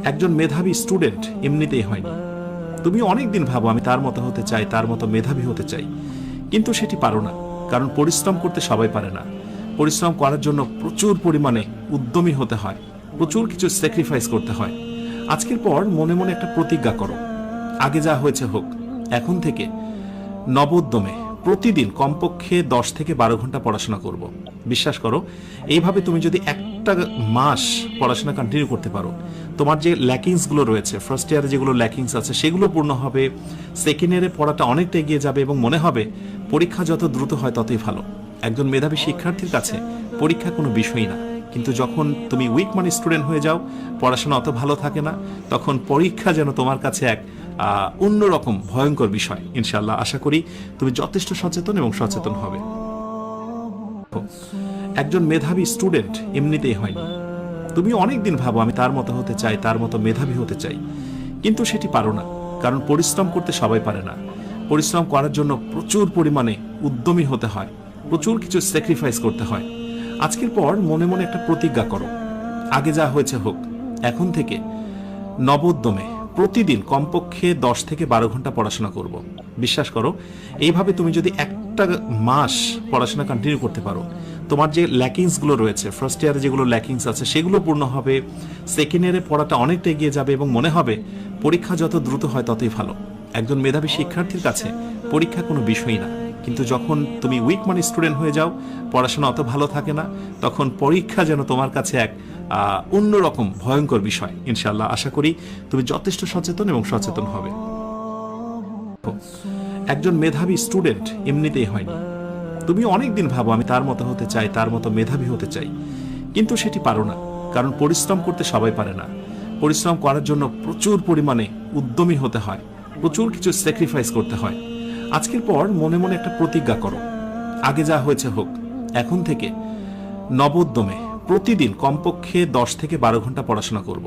একজন মেধাবী স্টুডেন্ট এমনিতেই হয়নি। তুমি অনেক দিন ভাবো আমি তার মতো হতে চাই, তার মতো মেধাবী হতে চাই, কিন্তু সেটি পারো না। কারণ পরিশ্রম করতে সবাই পারে না। পরিশ্রম করার জন্য প্রচুর পরিমাণে উদ্যমী হতে হয়, প্রচুর কিছু স্যাক্রিফাইস করতে হয়। আজকের পর মনে মনে একটা প্রতিজ্ঞা করো, আগে যা হয়েছে হোক, এখন থেকে নবোদ্যমে প্রতিদিন কমপক্ষে 10 থেকে 12 ঘন্টা পড়াশোনা করব। বিশ্বাস করো, এইভাবে তুমি যদি একটা মাস পড়াশোনা কন্টিনিউ করতে পারো, তোমার যে ল্যাকিংসগুলো রয়েছে, ফার্স্ট ইয়ারে যেগুলো ল্যাকিংস আছে সেগুলো পূর্ণ হবে, সেকেন্ড ইয়ারে পড়াটা অনেকটা এগিয়ে যাবে এবং মনে হবে পরীক্ষা যত দ্রুত হয় ততই ভালো। একজন মেধাবী শিক্ষার্থীর কাছে পরীক্ষা কোনো বিষয়ই না, কিন্তু যখন তুমি উইক মানি স্টুডেন্ট হয়ে যাও, পড়াশোনা অত ভালো থাকে না, তখন পরীক্ষা যেন তোমার কাছে এক অন্যরকম ভয়ঙ্কর বিষয়। ইনশাআল্লাহ আশা করি তুমি যথেষ্ট সচেতন এবং সচেতন হবে। একজন মেধাবী স্টুডেন্ট এমনিতেই হয়নি। তুমি অনেক দিন ভাবো আমি তার মতো হতে চাই, তার মতো মেধাবী হতে চাই, কিন্তু সেটি পারো না। কারণ পরিশ্রম করতে সবাই পারে না। পরিশ্রম করার জন্য প্রচুর পরিমাণে উদ্যমী হতে হয়, প্রচুর কিছু স্যাক্রিফাইস করতে হয়। আজকের পর মনে মনে একটা প্রতিজ্ঞা করো, আগে যা হয়েছে হোক, এখন থেকে নবোদ্যমে প্রতিদিন কমপক্ষে 10 থেকে 12 ঘন্টা পড়াশোনা করব। বিশ্বাস করো, এইভাবে তুমি যদি একটা মাস পড়াশোনা কন্টিনিউ করতে পারো, তোমার যে ল্যাকিংসগুলো রয়েছে, ফার্স্ট ইয়ারে যেগুলো ল্যাকিংস আছে সেগুলো পূর্ণ হবে, সেকেন্ড ইয়ারে পড়াটা অনেকটা এগিয়ে যাবে এবং মনে হবে পরীক্ষা যত দ্রুত হয় ততই ভালো। একজন মেধাবী শিক্ষার্থীর কাছে পরীক্ষা কোনো বিষয়ই না, কিন্তু যখন তুমি উইক মানি স্টুডেন্ট হয়ে যাও, পড়াশোনা অত ভালো থাকে না, তখন পরীক্ষা যেন তোমার কাছে এক অন্যরকম ভয়ঙ্কর বিষয়। ইনশাআল্লাহ আশা করি তুমি যথেষ্ট সচেতন এবং সচেতন হবে। একজন মেধাবী স্টুডেন্ট এমনিতেই হয়নি। তুমি অনেক দিন ভাবো আমি তার মতো হতে চাই, তার মতো মেধাবী হতে চাই, কিন্তু সেটি পারো না। কারণ পরিশ্রম করতে সবাই পারে না। পরিশ্রম করার জন্য প্রচুর পরিমাণে উদ্যমী হতে হয়, প্রচুর কিছু স্যাক্রিফাইস করতে হয়। আজকের পর মনে মনে একটা প্রতিজ্ঞা করো, আগে যা হয়েছে হোক, এখন থেকে নবোদ্যমে প্রতিদিন কমপক্ষে 10 থেকে 12 ঘন্টা পড়াশোনা করব।